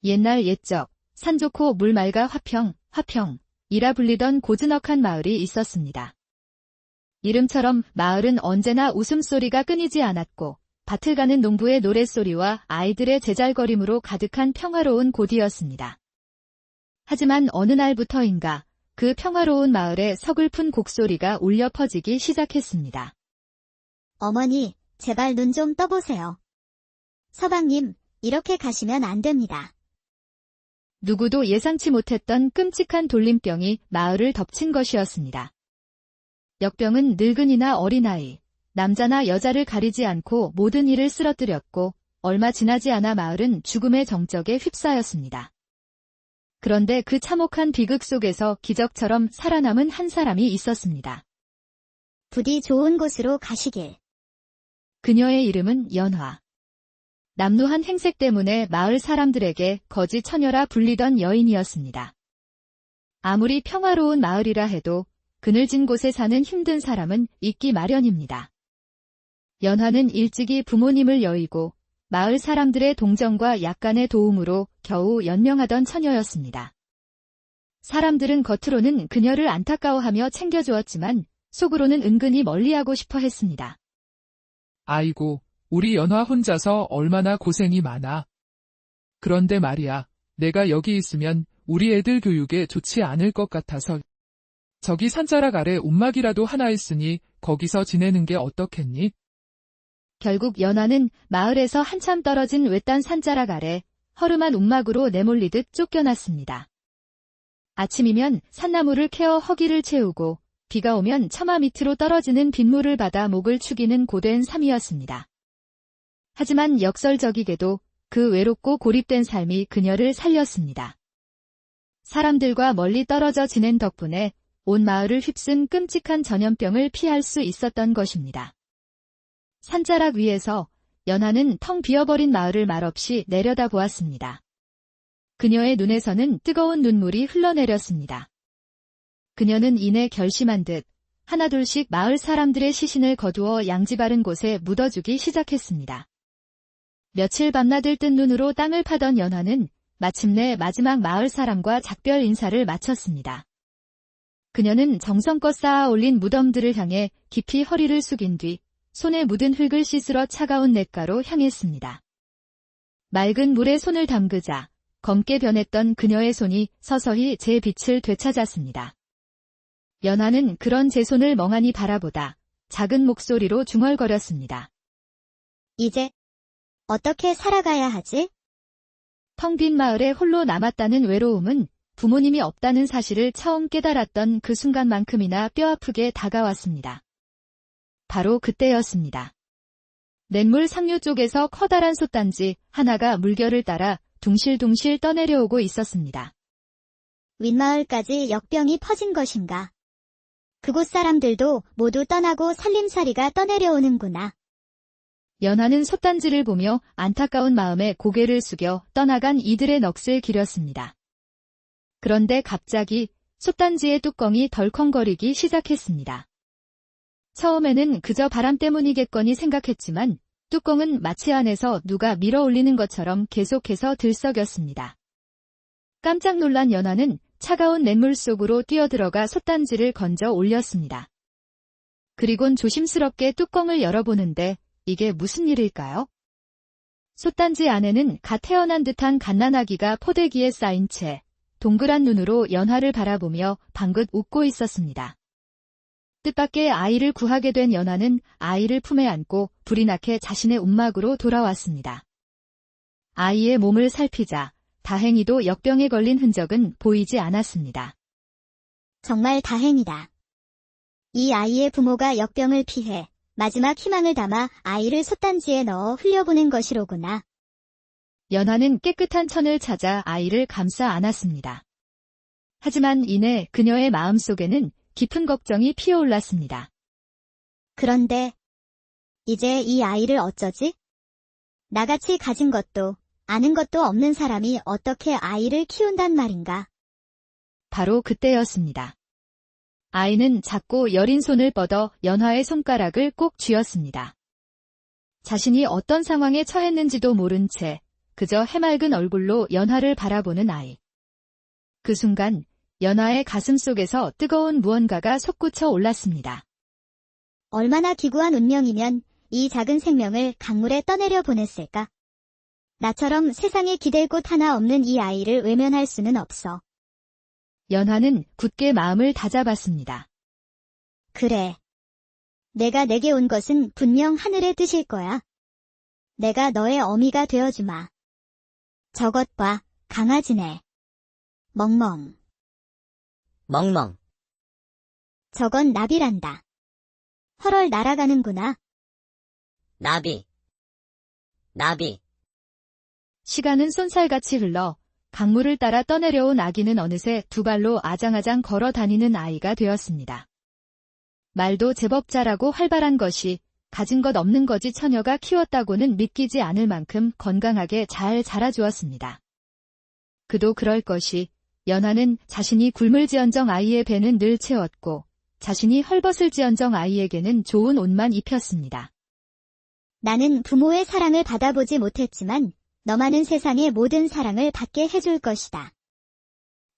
옛날 옛적 산 좋고 물 맑아 화평이라 불리던 고즈넉한 마을이 있었습니다. 이름처럼 마을은 언제나 웃음소리가 끊이지 않았고 밭을 가는 농부의 노랫소리와 아이들의 제잘거림으로 가득한 평화로운 곳이었습니다. 하지만 어느 날부터인가 그 평화로운 마을에 서글픈 곡소리가 울려 퍼지기 시작했습니다. 어머니, 제발 눈 좀 떠보세요. 서방님, 이렇게 가시면 안 됩니다. 누구도 예상치 못했던 끔찍한 돌림병이 마을을 덮친 것이었습니다. 역병은 늙은이나 어린아이, 남자나 여자를 가리지 않고 모든 이를 쓰러뜨렸고 얼마 지나지 않아 마을은 죽음의 정적에 휩싸였습니다. 그런데 그 참혹한 비극 속에서 기적처럼 살아남은 한 사람이 있었습니다. 부디 좋은 곳으로 가시길. 그녀의 이름은 연화. 남루한 행색 때문에 마을 사람들에게 거지 처녀라 불리던 여인이었습니다. 아무리 평화로운 마을이라 해도 그늘진 곳에 사는 힘든 사람은 있기 마련입니다. 연화는 일찍이 부모님을 여의고 마을 사람들의 동정과 약간의 도움으로 겨우 연명하던 처녀였습니다. 사람들은 겉으로는 그녀를 안타까워하며 챙겨주었지만 속으로는 은근히 멀리하고 싶어 했습니다. 아이고, 우리 연화 혼자서 얼마나 고생이 많아. 그런데 말이야, 내가 여기 있으면 우리 애들 교육에 좋지 않을 것 같아서 저기 산자락 아래 움막이라도 하나 있으니 거기서 지내는 게 어떻겠니? 결국 연화는 마을에서 한참 떨어진 외딴 산자락 아래 허름한 움막으로 내몰리듯 쫓겨났습니다. 아침이면 산나무를 캐어 허기를 채우고 비가 오면 처마 밑으로 떨어지는 빗물을 받아 목을 축이는 고된 삶이었습니다. 하지만 역설적이게도 그 외롭고 고립된 삶이 그녀를 살렸습니다. 사람들과 멀리 떨어져 지낸 덕분에 온 마을을 휩쓴 끔찍한 전염병을 피할 수 있었던 것입니다. 산자락 위에서 연화는 텅 비어버린 마을을 말없이 내려다보았습니다. 그녀의 눈에서는 뜨거운 눈물이 흘러내렸습니다. 그녀는 이내 결심한 듯 하나둘씩 마을 사람들의 시신을 거두어 양지 바른 곳에 묻어주기 시작했습니다. 며칠 밤낮을 뜬 눈으로 땅을 파던 연화는 마침내 마지막 마을 사람과 작별 인사를 마쳤습니다. 그녀는 정성껏 쌓아 올린 무덤들을 향해 깊이 허리를 숙인 뒤 손에 묻은 흙을 씻으러 차가운 냇가로 향했습니다. 맑은 물에 손을 담그자 검게 변했던 그녀의 손이 서서히 제 빛을 되찾았습니다. 연화는 그런 제 손을 멍하니 바라보다 작은 목소리로 중얼거렸습니다. 이제 어떻게 살아가야 하지? 텅 빈 마을에 홀로 남았다는 외로움은 부모님이 없다는 사실을 처음 깨달았던 그 순간만큼이나 뼈아프게 다가왔습니다. 바로 그때였습니다. 냇물 상류 쪽에서 커다란 솥단지 하나가 물결을 따라 둥실둥실 떠내려오고 있었습니다. 윗마을까지 역병이 퍼진 것인가? 그곳 사람들도 모두 떠나고 살림살이가 떠내려오는구나. 연화는 솥단지를 보며 안타까운 마음에 고개를 숙여 떠나간 이들의 넋을 기렸습니다. 그런데 갑자기 솥단지의 뚜껑이 덜컹거리기 시작했습니다. 처음에는 그저 바람 때문이겠거니 생각했지만 뚜껑은 마치 안에서 누가 밀어 올리는 것처럼 계속해서 들썩였습니다. 깜짝 놀란 연화는 차가운 냇물 속으로 뛰어들어가 솥단지를 건져 올렸습니다. 그리곤 조심스럽게 뚜껑을 열어보는데 이게 무슨 일일까요? 솥단지 안에는 갓 태어난 듯한 갓난아기가 포대기에 쌓인 채 동그란 눈으로 연화를 바라보며 방긋 웃고 있었습니다. 뜻밖의 아이를 구하게 된 연화는 아이를 품에 안고 불이 나게 자신의 움막으로 돌아왔습니다. 아이의 몸을 살피자 다행히도 역병에 걸린 흔적은 보이지 않았습니다. 정말 다행이다. 이 아이의 부모가 역병을 피해 마지막 희망을 담아 아이를 솥단지에 넣어 흘려보낸 것이로구나. 연화는 깨끗한 천을 찾아 아이를 감싸 안았습니다. 하지만 이내 그녀의 마음속에는 깊은 걱정이 피어올랐습니다. 그런데 이제 이 아이를 어쩌지? 나같이 가진 것도 아는 것도 없는 사람이 어떻게 아이를 키운단 말인가? 바로 그때였습니다. 아이는 작고 여린 손을 뻗어 연화의 손가락을 꼭 쥐었습니다. 자신이 어떤 상황에 처했는지도 모른 채 그저 해맑은 얼굴로 연화를 바라보는 아이. 그 순간 연화의 가슴 속에서 뜨거운 무언가가 솟구쳐 올랐습니다. 얼마나 기구한 운명이면 이 작은 생명을 강물에 떠내려 보냈을까? 나처럼 세상에 기댈 곳 하나 없는 이 아이를 외면할 수는 없어. 연화는 굳게 마음을 다잡았습니다. 그래. 내가 내게 온 것은 분명 하늘의 뜻일 거야. 내가 너의 어미가 되어주마. 저것 봐, 강아지네. 멍멍. 멍멍. 저건 나비란다. 헐헐 날아가는구나. 나비. 나비. 시간은 쏜살같이 흘러 강물을 따라 떠내려온 아기는 어느새 두 발로 아장아장 걸어 다니는 아이가 되었습니다. 말도 제법 잘하고 활발한 것이 가진 것 없는 거지 처녀가 키웠다고는 믿기지 않을 만큼 건강하게 잘 자라주었습니다. 그도 그럴 것이 연화는 자신이 굶을지언정 아이의 배는 늘 채웠고 자신이 헐벗을지언정 아이에게는 좋은 옷만 입혔습니다. 나는 부모의 사랑을 받아보지 못했지만 너만은 세상의 모든 사랑을 받게 해줄 것이다.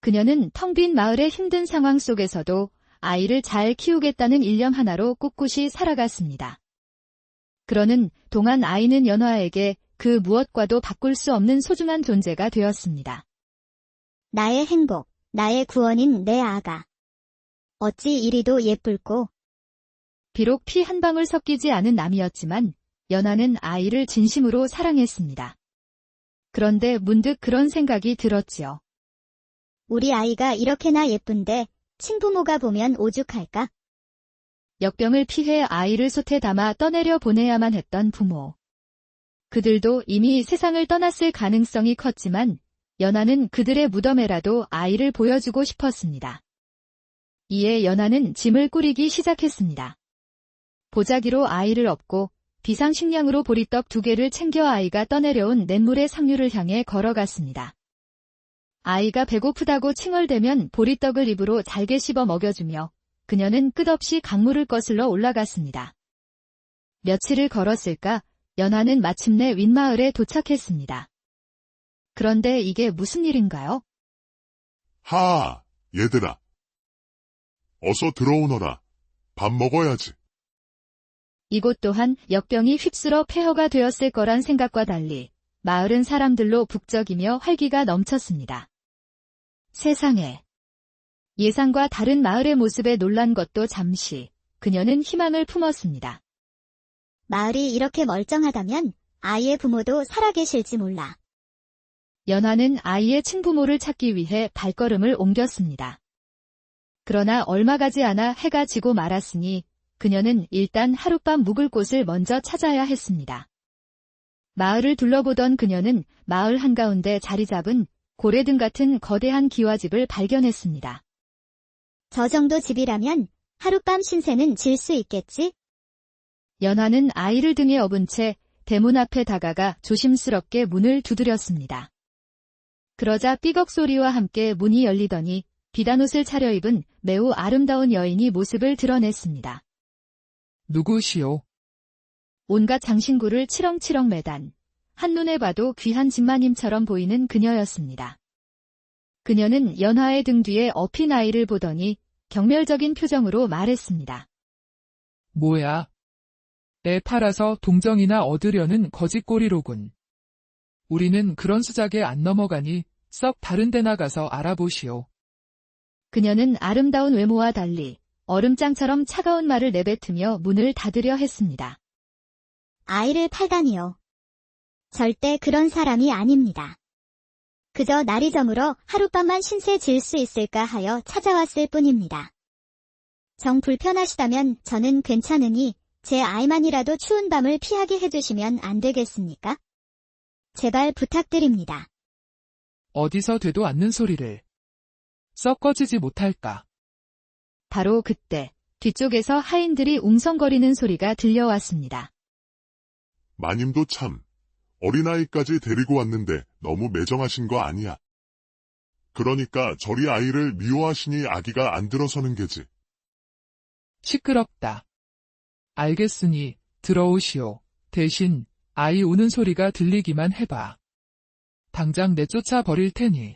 그녀는 텅 빈 마을의 힘든 상황 속에서도 아이를 잘 키우겠다는 일념 하나로 꿋꿋이 살아갔습니다. 그러는 동안 아이는 연화에게 그 무엇과도 바꿀 수 없는 소중한 존재가 되었습니다. 나의 행복, 나의 구원인 내 아가. 어찌 이리도 예쁠꼬. 비록 피 한 방울 섞이지 않은 남이었지만 연화는 아이를 진심으로 사랑했습니다. 그런데 문득 그런 생각이 들었지요. 우리 아이가 이렇게나 예쁜데 친부모가 보면 오죽할까? 역병을 피해 아이를 솥에 담아 떠내려 보내야만 했던 부모. 그들도 이미 세상을 떠났을 가능성이 컸지만 연화는 그들의 무덤에라도 아이를 보여주고 싶었습니다. 이에 연화는 짐을 꾸리기 시작했습니다. 보자기로 아이를 업고 비상식량으로 보리떡 2개를 챙겨 아이가 떠내려온 냇물의 상류를 향해 걸어갔습니다. 아이가 배고프다고 칭얼대면 보리떡을 입으로 잘게 씹어 먹여주며 그녀는 끝없이 강물을 거슬러 올라갔습니다. 며칠을 걸었을까 연화는 마침내 윗마을에 도착했습니다. 그런데 이게 무슨 일인가요? 하, 얘들아. 어서 들어오너라. 밥 먹어야지. 이곳 또한 역병이 휩쓸어 폐허가 되었을 거란 생각과 달리 마을은 사람들로 북적이며 활기가 넘쳤습니다. 세상에. 예상과 다른 마을의 모습에 놀란 것도 잠시 그녀는 희망을 품었습니다. 마을이 이렇게 멀쩡하다면 아이의 부모도 살아계실지 몰라. 연화는 아이의 친부모를 찾기 위해 발걸음을 옮겼습니다. 그러나 얼마 가지 않아 해가 지고 말았으니 그녀는 일단 하룻밤 묵을 곳을 먼저 찾아야 했습니다. 마을을 둘러보던 그녀는 마을 한가운데 자리 잡은 고래등 같은 거대한 기와집을 발견했습니다. 저 정도 집이라면 하룻밤 신세는 질 수 있겠지? 연화는 아이를 등에 업은 채 대문 앞에 다가가 조심스럽게 문을 두드렸습니다. 그러자 삐걱 소리와 함께 문이 열리더니 비단옷을 차려입은 매우 아름다운 여인이 모습을 드러냈습니다. 누구시오? 온갖 장신구를 치렁치렁 매단, 한눈에 봐도 귀한 집마님처럼 보이는 그녀였습니다. 그녀는 연화의 등 뒤에 업힌 아이를 보더니 경멸적인 표정으로 말했습니다. 뭐야? 애 팔아서 동정이나 얻으려는 거짓꼬리로군. 우리는 그런 수작에 안 넘어가니 썩 다른 데 나가서 알아보시오. 그녀는 아름다운 외모와 달리 얼음장처럼 차가운 말을 내뱉으며 문을 닫으려 했습니다. 아이를 팔다니요. 절대 그런 사람이 아닙니다. 그저 날이 저물어 하룻밤만 신세 질 수 있을까 하여 찾아왔을 뿐입니다. 정 불편하시다면 저는 괜찮으니 제 아이만이라도 추운 밤을 피하게 해주시면 안 되겠습니까? 제발 부탁드립니다. 어디서 되도 않는 소리를. 썩 꺼지지 못할까. 바로 그때 뒤쪽에서 하인들이 웅성거리는 소리가 들려왔습니다. 마님도 참, 어린아이까지 데리고 왔는데 너무 매정하신 거 아니야. 그러니까 저리 아이를 미워하시니 아기가 안 들어서는 게지. 시끄럽다. 알겠으니 들어오시오. 대신 아이 우는 소리가 들리기만 해봐. 당장 내쫓아 버릴 테니.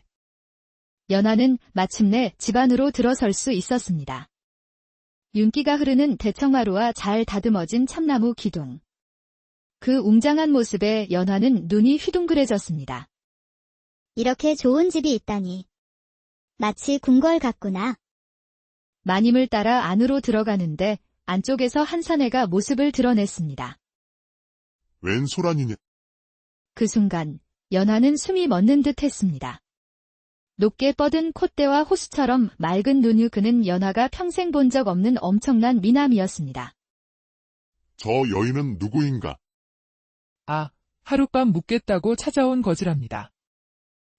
연하는 마침내 집 안으로 들어설 수 있었습니다. 윤기가 흐르는 대청마루와 잘 다듬어진 참나무 기둥. 그 웅장한 모습에 연하는 눈이 휘둥그레졌습니다. 이렇게 좋은 집이 있다니. 마치 궁궐 같구나. 마님을 따라 안으로 들어가는데 안쪽에서 한 사내가 모습을 드러냈습니다. 웬 소란이냐? 그 순간 연하는 숨이 멎는 듯 했습니다. 높게 뻗은 콧대와 호수처럼 맑은 눈이 그는 연하가 평생 본 적 없는 엄청난 미남이었습니다. 저 여인은 누구인가? 아, 하룻밤 묵겠다고 찾아온 거지랍니다.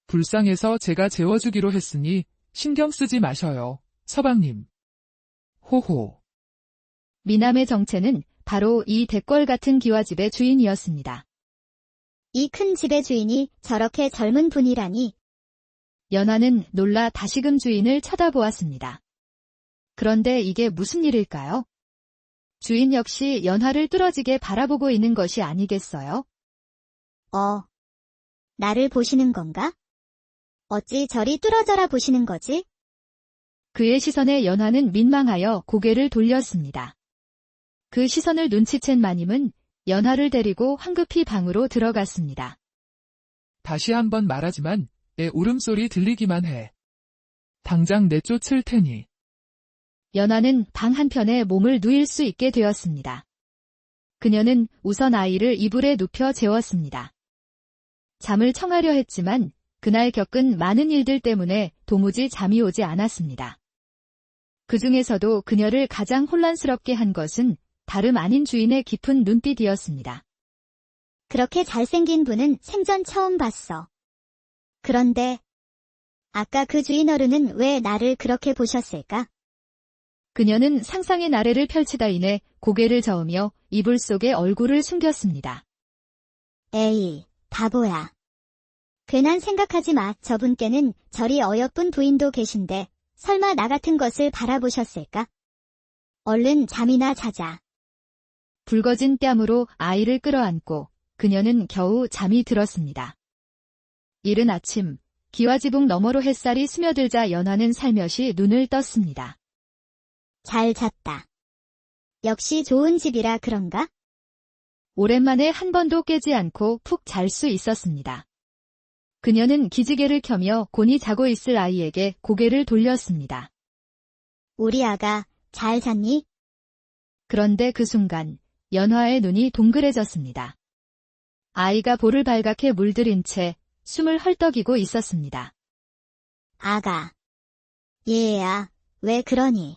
불쌍해서 제가 재워주기로 했으니 신경 쓰지 마셔요, 서방님. 호호. 미남의 정체는 바로 이 대궐 같은 기와집의 주인이었습니다. 이 큰 집의 주인이 저렇게 젊은 분이라니. 연하는 놀라 다시금 주인을 쳐다보았습니다. 그런데 이게 무슨 일일까요? 주인 역시 연하를 뚫어지게 바라보고 있는 것이 아니겠어요? 나를 보시는 건가? 어찌 저리 뚫어져라 보시는 거지? 그의 시선에 연하는 민망하여 고개를 돌렸습니다. 그 시선을 눈치챈 마님은 연하를 데리고 황급히 방으로 들어갔습니다. 다시 한번 말하지만 내 울음소리 들리기만 해. 당장 내쫓을 테니. 연하는 방 한편에 몸을 누일 수 있게 되었습니다. 그녀는 우선 아이를 이불에 눕혀 재웠습니다. 잠을 청하려 했지만 그날 겪은 많은 일들 때문에 도무지 잠이 오지 않았습니다. 그 중에서도 그녀를 가장 혼란스럽게 한 것은 다름 아닌 주인의 깊은 눈빛이었습니다. 그렇게 잘생긴 분은 생전 처음 봤어. 그런데 아까 그 주인 어른은 왜 나를 그렇게 보셨을까? 그녀는 상상의 나래를 펼치다 이내 고개를 저으며 이불 속에 얼굴을 숨겼습니다. 에이, 바보야. 괜한 생각하지 마. 저분께는 저리 어여쁜 부인도 계신데 설마 나 같은 것을 바라보셨을까? 얼른 잠이나 자자. 붉어진 뺨으로 아이를 끌어안고 그녀는 겨우 잠이 들었습니다. 이른 아침, 기와지붕 너머로 햇살이 스며들자 연하는 살며시 눈을 떴습니다. 잘 잤다. 역시 좋은 집이라 그런가? 오랜만에 한 번도 깨지 않고 푹 잘 수 있었습니다. 그녀는 기지개를 켜며 곤히 자고 있을 아이에게 고개를 돌렸습니다. 우리 아가 잘 잤니? 그런데 그 순간 연화의 눈이 동그래졌습니다. 아이가 볼을 발갛게 물들인 채 숨을 헐떡이고 있었습니다. 아가. 얘야, 왜 그러니?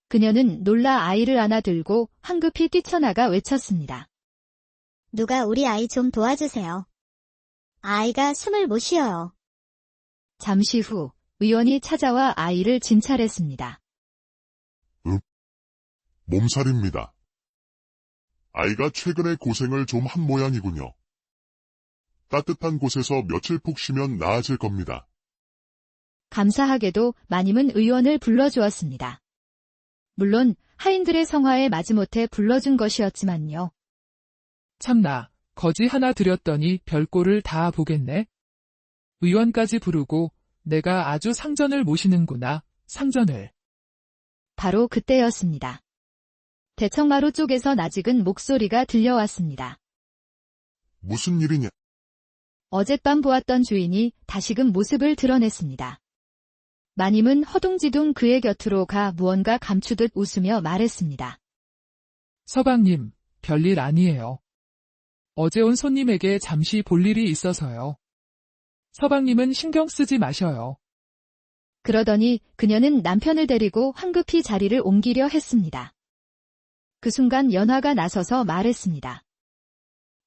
그녀는 놀라 아이를 안아들고 황급히 뛰쳐나가 외쳤습니다. 누가 우리 아이 좀 도와주세요. 아이가 숨을 못 쉬어요. 잠시 후 의원이 찾아와 아이를 진찰했습니다. 몸살입니다. 아이가 최근에 고생을 좀 한 모양이군요. 따뜻한 곳에서 며칠 푹 쉬면 나아질 겁니다. 감사하게도 마님은 의원을 불러주었습니다. 물론 하인들의 성화에 마지못해 불러준 것이었지만요. 참나, 거지 하나 드렸더니 별꼴을 다 보겠네. 의원까지 부르고 내가 아주 상전을 모시는구나, 상전을. 바로 그때였습니다. 대청마루 쪽에서 낯익은 목소리가 들려왔습니다. 무슨 일이냐? 어젯밤 보았던 주인이 다시금 모습을 드러냈습니다. 마님은 허둥지둥 그의 곁으로 가 무언가 감추듯 웃으며 말했습니다. 서방님, 별일 아니에요. 어제 온 손님에게 잠시 볼 일이 있어서요. 서방님은 신경 쓰지 마셔요. 그러더니 그녀는 남편을 데리고 황급히 자리를 옮기려 했습니다. 그 순간 연화가 나서서 말했습니다.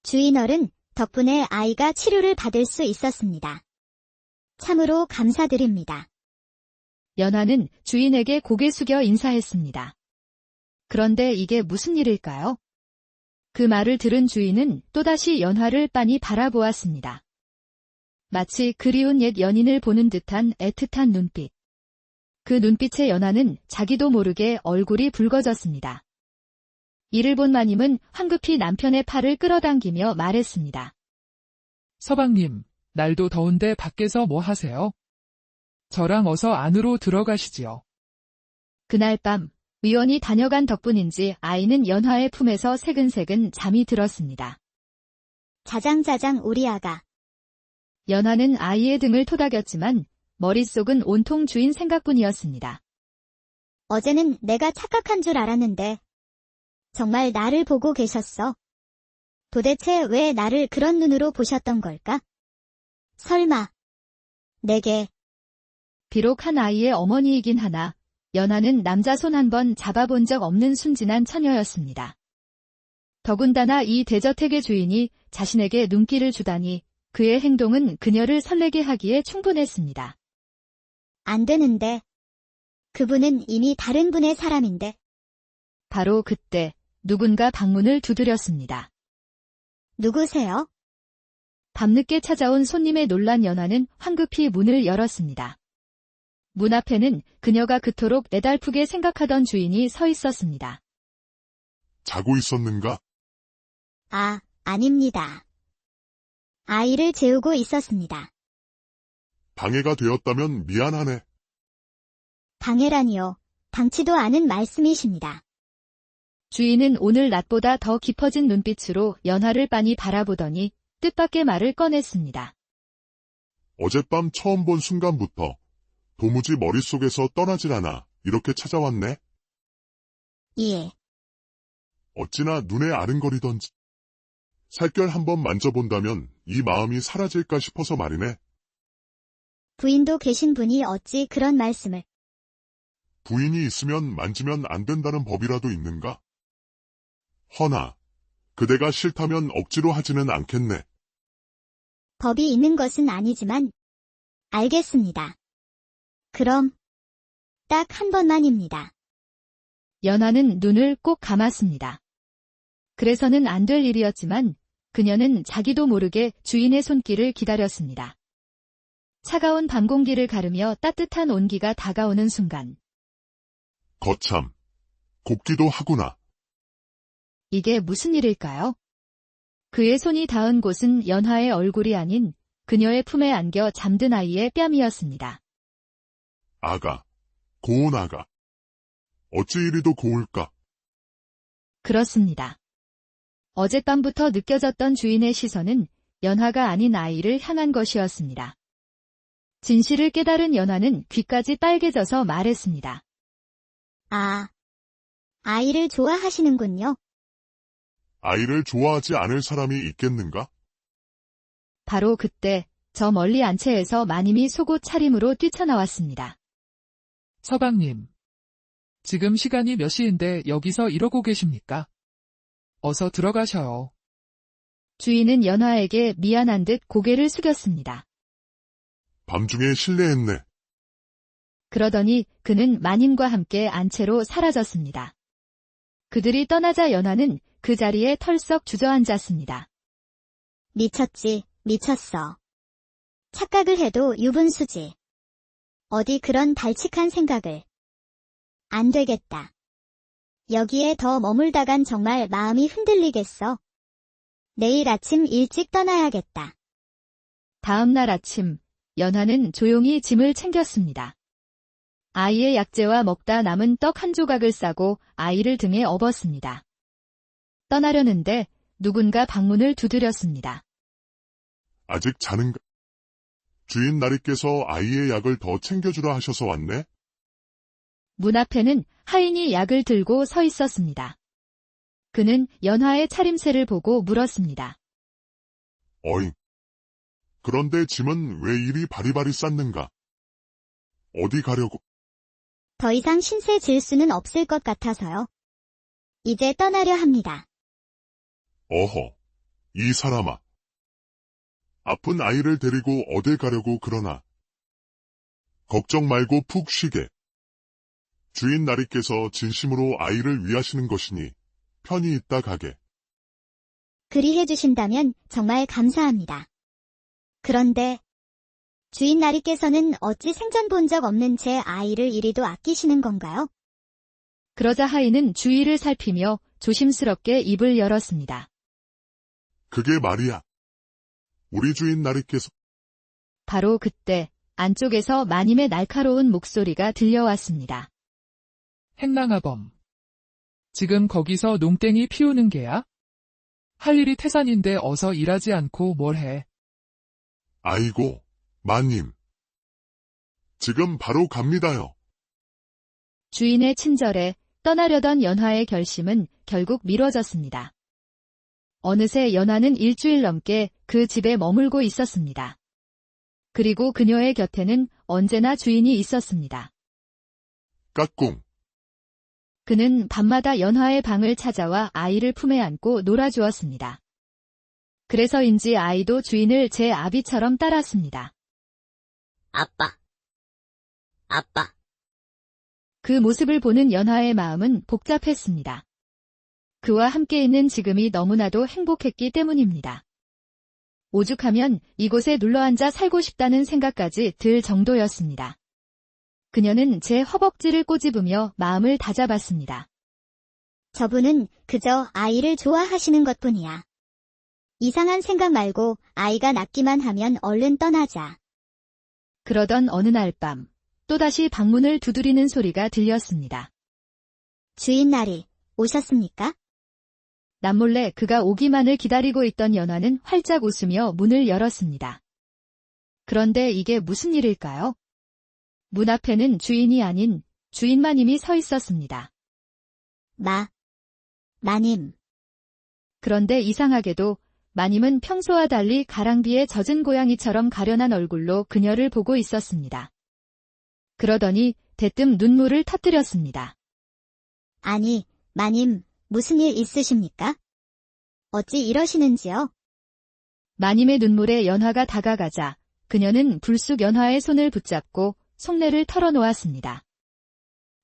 주인 어른, 덕분에 아이가 치료를 받을 수 있었습니다. 참으로 감사드립니다. 연화는 주인에게 고개 숙여 인사했습니다. 그런데 이게 무슨 일일까요? 그 말을 들은 주인은 또다시 연화를 빤히 바라보았습니다. 마치 그리운 옛 연인을 보는 듯한 애틋한 눈빛. 그 눈빛의 연화는 자기도 모르게 얼굴이 붉어졌습니다. 이를 본 마님은 황급히 남편의 팔을 끌어당기며 말했습니다. 서방님, 날도 더운데 밖에서 뭐 하세요? 저랑 어서 안으로 들어가시지요. 그날 밤 의원이 다녀간 덕분인지 아이는 연화의 품에서 새근새근 잠이 들었습니다. 자장자장 우리 아가. 연화는 아이의 등을 토닥였지만 머릿속은 온통 주인 생각뿐이었습니다. 어제는 내가 착각한 줄 알았는데 정말 나를 보고 계셨어. 도대체 왜 나를 그런 눈으로 보셨던 걸까? 설마 내게 비록 한 아이의 어머니이긴 하나 연하는 남자 손 한 번 잡아본 적 없는 순진한 처녀였습니다. 더군다나 이 대저택의 주인이 자신에게 눈길을 주다니 그의 행동은 그녀를 설레게 하기에 충분했습니다. 안 되는데. 그분은 이미 다른 분의 사람인데. 바로 그때 누군가 방문을 두드렸습니다. 누구세요? 밤늦게 찾아온 손님의 놀란 연하는 황급히 문을 열었습니다. 문 앞에는 그녀가 그토록 애달프게 생각하던 주인이 서 있었습니다. 자고 있었는가? 아, 아닙니다. 아이를 재우고 있었습니다. 방해가 되었다면 미안하네. 방해라니요. 당치도 않은 말씀이십니다. 주인은 오늘 낮보다 더 깊어진 눈빛으로 연하를 빤히 바라보더니 뜻밖의 말을 꺼냈습니다. 어젯밤 처음 본 순간부터 도무지 머릿속에서 떠나질 않아 이렇게 찾아왔네. 예. 어찌나 눈에 아른거리던지. 살결 한번 만져본다면 이 마음이 사라질까 싶어서 말이네. 부인도 계신 분이 어찌 그런 말씀을. 부인이 있으면 만지면 안 된다는 법이라도 있는가? 허나 그대가 싫다면 억지로 하지는 않겠네. 법이 있는 것은 아니지만 알겠습니다. 그럼 딱 한 번만입니다. 연하는 눈을 꼭 감았습니다. 그래서는 안 될 일이었지만 그녀는 자기도 모르게 주인의 손길을 기다렸습니다. 차가운 밤 공기를 가르며 따뜻한 온기가 다가오는 순간 거참, 곱기도 하구나. 이게 무슨 일일까요? 그의 손이 닿은 곳은 연하의 얼굴이 아닌 그녀의 품에 안겨 잠든 아이의 뺨이었습니다. 아가, 고운 아가. 어찌 이리도 고울까? 그렇습니다. 어젯밤부터 느껴졌던 주인의 시선은 연하가 아닌 아이를 향한 것이었습니다. 진실을 깨달은 연하는 귀까지 빨개져서 말했습니다. 아, 아이를 좋아하시는군요. 아이를 좋아하지 않을 사람이 있겠는가? 바로 그때 저 멀리 안채에서 마님이 속옷 차림으로 뛰쳐나왔습니다. 서방님. 지금 시간이 몇 시인데 여기서 이러고 계십니까? 어서 들어가셔요. 주인은 연하에게 미안한 듯 고개를 숙였습니다. 밤중에 실례했네. 그러더니 그는 마님과 함께 안채로 사라졌습니다. 그들이 떠나자 연하는 그 자리에 털썩 주저앉았습니다. 미쳤지, 미쳤어. 착각을 해도 유분수지. 어디 그런 발칙한 생각을. 안 되겠다. 여기에 더 머물다간 정말 마음이 흔들리겠어. 내일 아침 일찍 떠나야겠다. 다음 날 아침, 연하는 조용히 짐을 챙겼습니다. 아이의 약재와 먹다 남은 떡 한 조각을 싸고 아이를 등에 업었습니다. 떠나려는데 누군가 방문을 두드렸습니다. 아직 자는가? 주인 나리께서 아이의 약을 더 챙겨주라 하셔서 왔네? 문 앞에는 하인이 약을 들고 서 있었습니다. 그는 연하의 차림새를 보고 물었습니다. 어잉. 그런데 짐은 왜 이리 바리바리 쌌는가? 어디 가려고? 더 이상 신세 질 수는 없을 것 같아서요. 이제 떠나려 합니다. 어허, 이 사람아. 아픈 아이를 데리고 어딜 가려고 그러나. 걱정 말고 푹 쉬게. 주인 나리께서 진심으로 아이를 위하시는 것이니 편히 있다 가게. 그리 해주신다면 정말 감사합니다. 그런데 주인 나리께서는 어찌 생전 본 적 없는 제 아이를 이리도 아끼시는 건가요? 그러자 하인은 주위를 살피며 조심스럽게 입을 열었습니다. 그게 말이야. 우리 주인 나리께서 바로 그때 안쪽에서 마님의 날카로운 목소리가 들려왔습니다. 행랑아범. 지금 거기서 농땡이 피우는 게야? 할 일이 태산인데 어서 일하지 않고 뭘 해. 아이고, 마님. 지금 바로 갑니다요. 주인의 친절에 떠나려던 연화의 결심은 결국 미뤄졌습니다. 어느새 연화는 일주일 넘게 그 집에 머물고 있었습니다. 그리고 그녀의 곁에는 언제나 주인이 있었습니다. 까꿍. 그는 밤마다 연화의 방을 찾아와 아이를 품에 안고 놀아주었습니다. 그래서인지 아이도 주인을 제 아비처럼 따랐습니다. 아빠. 아빠. 그 모습을 보는 연화의 마음은 복잡했습니다. 그와 함께 있는 지금이 너무나도 행복했기 때문입니다. 오죽하면 이곳에 눌러앉아 살고 싶다는 생각까지 들 정도였습니다. 그녀는 제 허벅지를 꼬집으며 마음을 다잡았습니다. 저분은 그저 아이를 좋아하시는 것뿐이야. 이상한 생각 말고 아이가 낫기만 하면 얼른 떠나자. 그러던 어느 날 밤, 또다시 방문을 두드리는 소리가 들렸습니다. 주인 나리, 오셨습니까? 남몰래 그가 오기만을 기다리고 있던 연화는 활짝 웃으며 문을 열었습니다. 그런데 이게 무슨 일일까요? 문 앞에는 주인이 아닌 주인마님이 서 있었습니다. 마님. 그런데 이상하게도 마님은 평소와 달리 가랑비에 젖은 고양이처럼 가련한 얼굴로 그녀를 보고 있었습니다. 그러더니 대뜸 눈물을 터뜨렸습니다. 아니, 마님, 무슨 일 있으십니까? 어찌 이러시는지요? 마님의 눈물에 연화가 다가가자 그녀는 불쑥 연화의 손을 붙잡고 속내를 털어놓았습니다.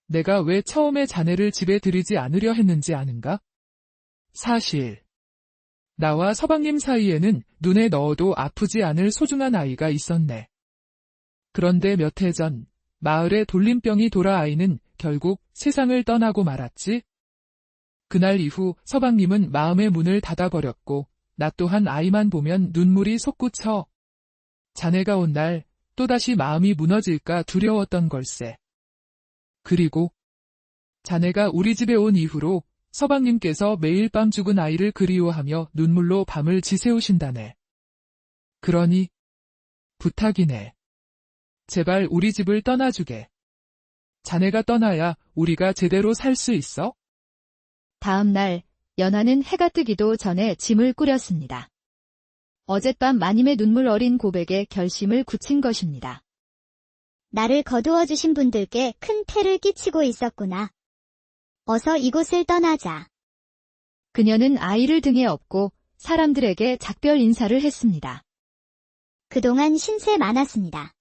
내가 왜 처음에 자네를 집에 들이지 않으려 했는지 아는가? 사실 나와 서방님 사이에는 눈에 넣어도 아프지 않을 소중한 아이가 있었네. 그런데 몇 해 전 마을에 돌림병이 돌아 아이는 결국 세상을 떠나고 말았지. 그날 이후 서방님은 마음의 문을 닫아버렸고 나 또한 아이만 보면 눈물이 솟구쳐. 자네가 온 날 또다시 마음이 무너질까 두려웠던 걸세. 그리고 자네가 우리 집에 온 이후로 서방님께서 매일 밤 죽은 아이를 그리워하며 눈물로 밤을 지새우신다네. 그러니 부탁이네. 제발 우리 집을 떠나주게. 자네가 떠나야 우리가 제대로 살 수 있어? 다음 날 연화는 해가 뜨기도 전에 짐을 꾸렸습니다. 어젯밤 마님의 눈물 어린 고백에 결심을 굳힌 것입니다. 나를 거두어 주신 분들께 큰 패를 끼치고 있었구나. 어서 이곳을 떠나자. 그녀는 아이를 등에 업고 사람들에게 작별 인사를 했습니다. 그동안 신세 많았습니다.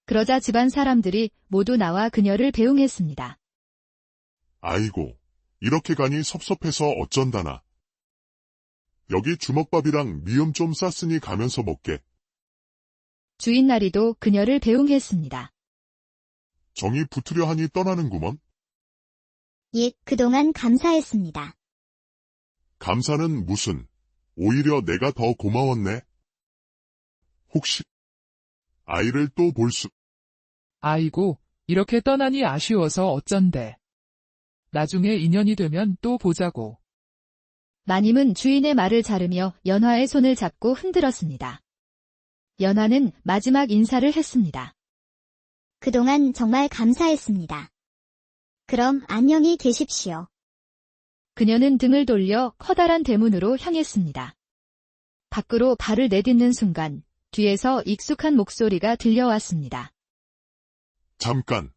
그러자 집안 사람들이 모두 나와 그녀를 배웅했습니다. 아이고, 이렇게 가니 섭섭해서 어쩐다나. 여기 주먹밥이랑 미음 좀 쌌으니 가면서 먹게. 주인 나리도 그녀를 배웅했습니다. 정이 붙으려 하니 떠나는구먼. 예, 그동안 감사했습니다. 감사는 무슨, 오히려 내가 더 고마웠네. 혹시 아이를 또 볼 수... 아이고, 이렇게 떠나니 아쉬워서 어쩐대. 나중에 인연이 되면 또 보자고. 마님은 주인의 말을 자르며 연화의 손을 잡고 흔들었습니다. 연화는 마지막 인사를 했습니다. 그동안 정말 감사했습니다. 그럼 안녕히 계십시오. 그녀는 등을 돌려 커다란 대문으로 향했습니다. 밖으로 발을 내딛는 순간 뒤에서 익숙한 목소리가 들려왔습니다. 잠깐.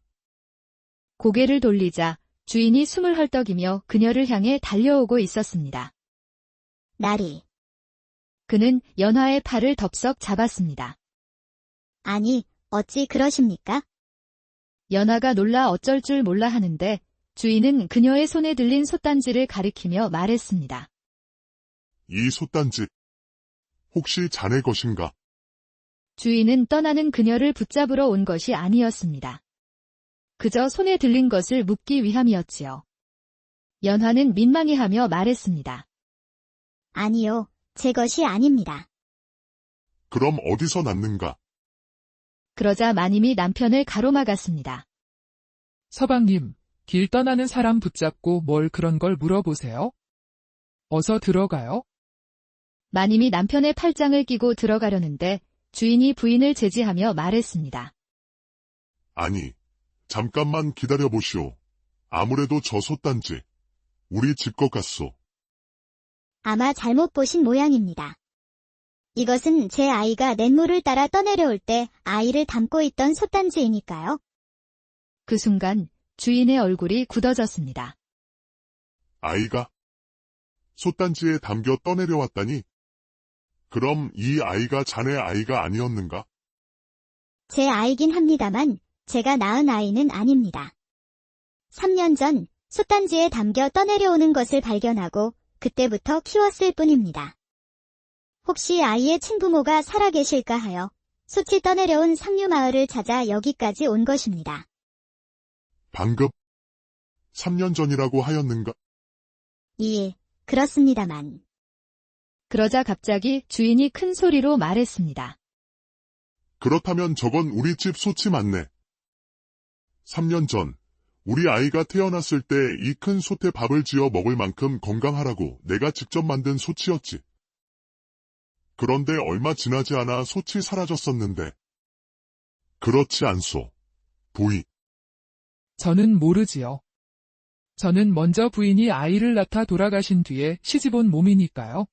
고개를 돌리자 주인이 숨을 헐떡이며 그녀를 향해 달려오고 있었습니다. 나리. 그는 연화의 팔을 덥석 잡았습니다. 아니, 어찌 그러십니까? 연화가 놀라 어쩔 줄 몰라 하는데 주인은 그녀의 손에 들린 솥단지를 가리키며 말했습니다. 이 솥단지. 혹시 자네 것인가? 주인은 떠나는 그녀를 붙잡으러 온 것이 아니었습니다. 그저 손에 들린 것을 묻기 위함이었지요. 연화는 민망해하며 말했습니다. 아니요, 제 것이 아닙니다. 그럼 어디서 났는가? 그러자 마님이 남편을 가로막았습니다. 서방님, 길 떠나는 사람 붙잡고 뭘 그런 걸 물어보세요? 어서 들어가요. 마님이 남편의 팔짱을 끼고 들어가려는데 주인이 부인을 제지하며 말했습니다. 아니, 잠깐만 기다려보시오. 아무래도 저 솥단지, 우리 집 것 같소. 아마 잘못 보신 모양입니다. 이것은 제 아이가 냇물을 따라 떠내려올 때 아이를 담고 있던 솥단지이니까요. 그 순간 주인의 얼굴이 굳어졌습니다. 아이가? 솥단지에 담겨 떠내려왔다니? 그럼 이 아이가 자네 아이가 아니었는가? 제 아이긴 합니다만 제가 낳은 아이는 아닙니다. 3년 전 솥단지에 담겨 떠내려오는 것을 발견하고 그때부터 키웠을 뿐입니다. 혹시 아이의 친부모가 살아계실까 하여 솥이 떠내려온 상류마을을 찾아 여기까지 온 것입니다. 방금 3년 전이라고 하였는가? 예, 그렇습니다만. 그러자 갑자기 주인이 큰 소리로 말했습니다. 그렇다면 저건 우리 집 솥이 맞네. 3년 전 우리 아이가 태어났을 때 이 큰 솥에 밥을 지어 먹을 만큼 건강하라고 내가 직접 만든 솥이었지. 그런데 얼마 지나지 않아 솥이 사라졌었는데. 그렇지 않소, 부인. 저는 모르지요. 저는 먼저 부인이 아이를 낳다 돌아가신 뒤에 시집온 몸이니까요.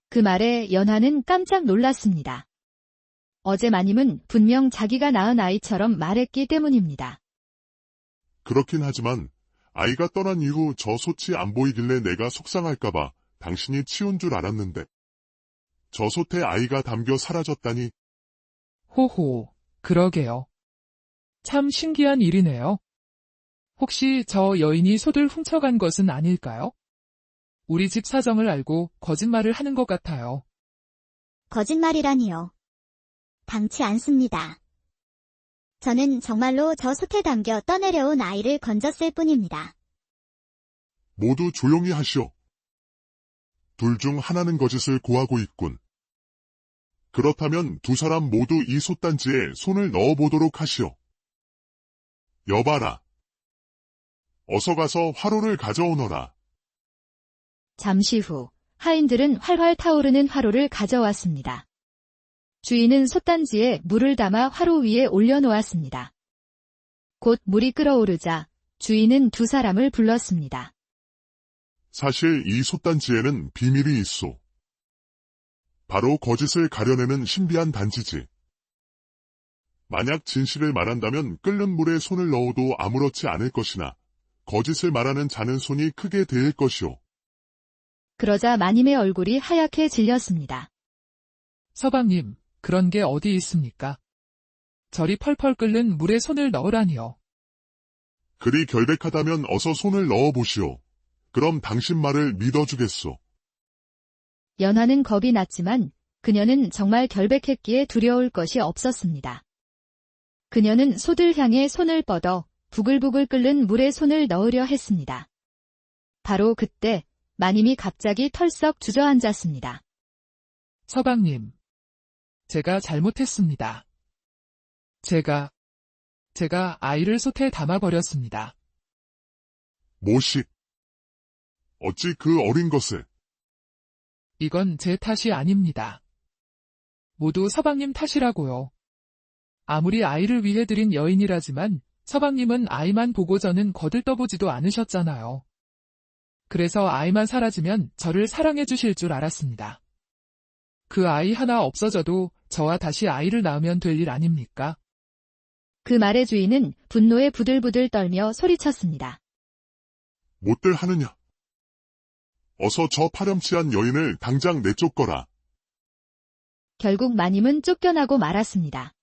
그 말에 연하는 깜짝 놀랐습니다. 어제 마님은 분명 자기가 낳은 아이처럼 말했기 때문입니다. 그렇긴 하지만 아이가 떠난 이후 저 솥이 안 보이길래 내가 속상할까봐 당신이 치운 줄 알았는데. 저 솥에 아이가 담겨 사라졌다니. 호호, 그러게요. 참 신기한 일이네요. 혹시 저 여인이 솥을 훔쳐간 것은 아닐까요? 우리 집 사정을 알고 거짓말을 하는 것 같아요. 거짓말이라니요. 당치 않습니다. 저는 정말로 저 솥에 담겨 떠내려온 아이를 건졌을 뿐입니다. 모두 조용히 하시오. 둘 중 하나는 거짓을 고하고 있군. 그렇다면 두 사람 모두 이 솥단지에 손을 넣어보도록 하시오. 여봐라. 어서 가서 화로를 가져오너라. 잠시 후 하인들은 활활 타오르는 화로를 가져왔습니다. 주인은 솥단지에 물을 담아 화로 위에 올려놓았습니다. 곧 물이 끓어오르자 주인은 두 사람을 불렀습니다. 사실 이 솥단지에는 비밀이 있소. 바로 거짓을 가려내는 신비한 단지지. 만약 진실을 말한다면 끓는 물에 손을 넣어도 아무렇지 않을 것이나 거짓을 말하는 자는 손이 크게 데일 것이오. 그러자 마님의 얼굴이 하얗게 질렸습니다. 서방님, 그런 게 어디 있습니까? 저리 펄펄 끓는 물에 손을 넣으라니요. 그리 결백하다면 어서 손을 넣어보시오. 그럼 당신 말을 믿어주겠소. 연하는 겁이 났지만 그녀는 정말 결백했기에 두려울 것이 없었습니다. 그녀는 솥을 향해 손을 뻗어 부글부글 끓는 물에 손을 넣으려 했습니다. 바로 그때 마님이 갑자기 털썩 주저앉았습니다. 서방님, 제가 잘못했습니다. 제가 아이를 솥에 담아버렸습니다. 모시. 어찌 그 어린 것을. 이건 제 탓이 아닙니다. 모두 서방님 탓이라고요. 아무리 아이를 위해 드린 여인이라지만 서방님은 아이만 보고서는 거들떠보지도 않으셨잖아요. 그래서 아이만 사라지면 저를 사랑해 주실 줄 알았습니다. 그 아이 하나 없어져도 저와 다시 아이를 낳으면 될 일 아닙니까? 그 말의 주인은 분노에 부들부들 떨며 소리쳤습니다. 못들 하느냐. 어서 저 파렴치한 여인을 당장 내쫓거라. 결국 마님은 쫓겨나고 말았습니다.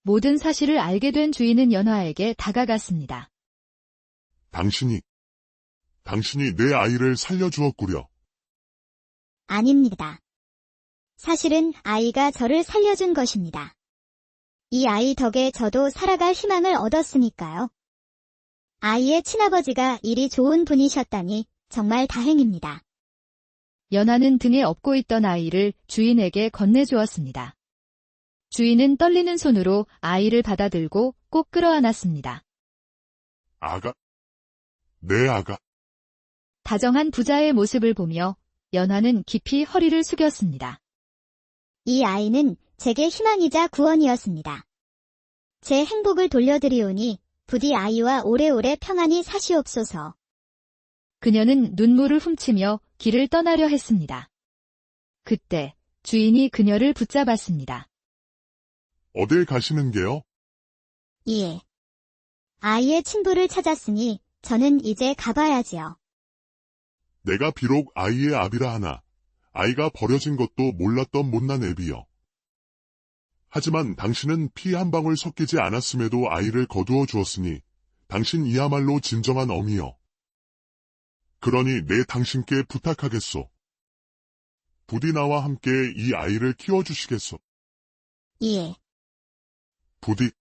모든 사실을 알게 된 주인은 연화에게 다가갔습니다. 당신이 내 아이를 살려주었구려. 아닙니다. 사실은 아이가 저를 살려준 것입니다. 이 아이 덕에 저도 살아갈 희망을 얻었으니까요. 아이의 친아버지가 일이 좋은 분이셨다니 정말 다행입니다. 연하는 등에 업고 있던 아이를 주인에게 건네주었습니다. 주인은 떨리는 손으로 아이를 받아들고 꼭 끌어안았습니다. 아가. 내 아가. 다정한 부자의 모습을 보며 연화는 깊이 허리를 숙였습니다. 이 아이는 제게 희망이자 구원이었습니다. 제 행복을 돌려드리오니 부디 아이와 오래오래 평안히 사시옵소서. 그녀는 눈물을 훔치며 길을 떠나려 했습니다. 그때 주인이 그녀를 붙잡았습니다. 어딜 가시는 게요? 예. 아이의 친부를 찾았으니 저는 이제 가봐야지요. 내가 비록 아이의 아비라 하나, 아이가 버려진 것도 몰랐던 못난 애비여. 하지만 당신은 피 한 방울 섞이지 않았음에도 아이를 거두어 주었으니 당신이야말로 진정한 어미여. 그러니 내 당신께 부탁하겠소. 부디 나와 함께 이 아이를 키워주시겠소. 예. 부디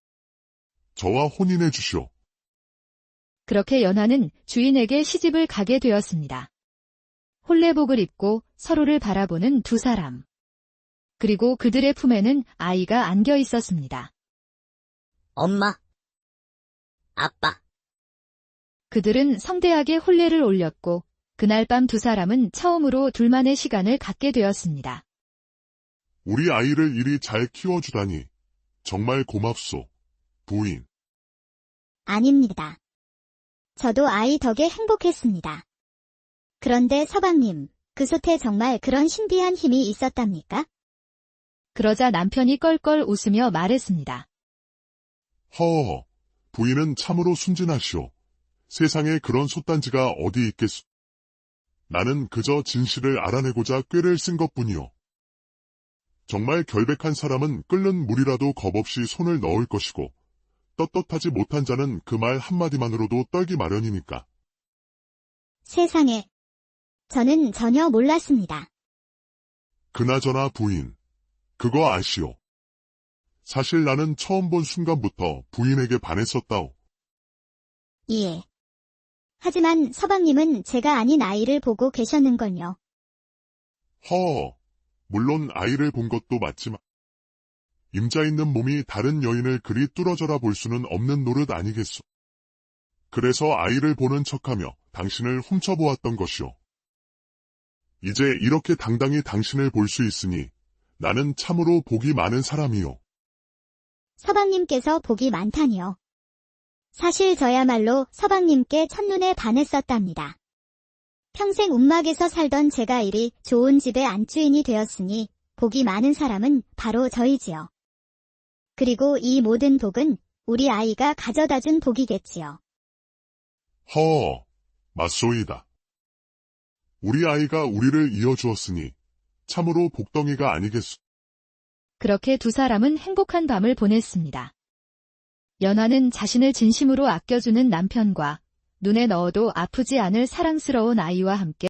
저와 혼인해 주시오. 그렇게 연화는 주인에게 시집을 가게 되었습니다. 홀레복을 입고 서로를 바라보는 두 사람. 그리고 그들의 품에는 아이가 안겨 있었습니다. 엄마. 아빠. 그들은 성대하게 혼례를 올렸고 그날 밤 두 사람은 처음으로 둘만의 시간을 갖게 되었습니다. 우리 아이를 이리 잘 키워주다니 정말 고맙소, 부인. 아닙니다. 저도 아이 덕에 행복했습니다. 그런데 서방님, 그 솥에 정말 그런 신비한 힘이 있었답니까? 그러자 남편이 껄껄 웃으며 말했습니다. 허허, 부인은 참으로 순진하시오. 세상에 그런 솥단지가 어디 있겠소. 나는 그저 진실을 알아내고자 꾀를 쓴 것뿐이오. 정말 결백한 사람은 끓는 물이라도 겁없이 손을 넣을 것이고 떳떳하지 못한 자는 그 말 한마디만으로도 떨기 마련이니까. 세상에. 저는 전혀 몰랐습니다. 그나저나 부인, 그거 아시오. 사실 나는 처음 본 순간부터 부인에게 반했었다오. 예. 하지만 서방님은 제가 아닌 아이를 보고 계셨는걸요. 허, 물론 아이를 본 것도 맞지만 임자 있는 몸이 다른 여인을 그리 뚫어져라 볼 수는 없는 노릇 아니겠소. 그래서 아이를 보는 척하며 당신을 훔쳐보았던 것이오. 이제 이렇게 당당히 당신을 볼 수 있으니 나는 참으로 복이 많은 사람이오. 서방님께서 복이 많다니요. 사실 저야말로 서방님께 첫눈에 반했었답니다. 평생 움막에서 살던 제가 이리 좋은 집의 안주인이 되었으니 복이 많은 사람은 바로 저이지요. 그리고 이 모든 복은 우리 아이가 가져다준 복이겠지요. 허, 맞소이다. 우리 아이가 우리를 이어주었으니 참으로 복덩이가 아니겠소. 그렇게 두 사람은 행복한 밤을 보냈습니다. 연화는 자신을 진심으로 아껴주는 남편과 눈에 넣어도 아프지 않을 사랑스러운 아이와 함께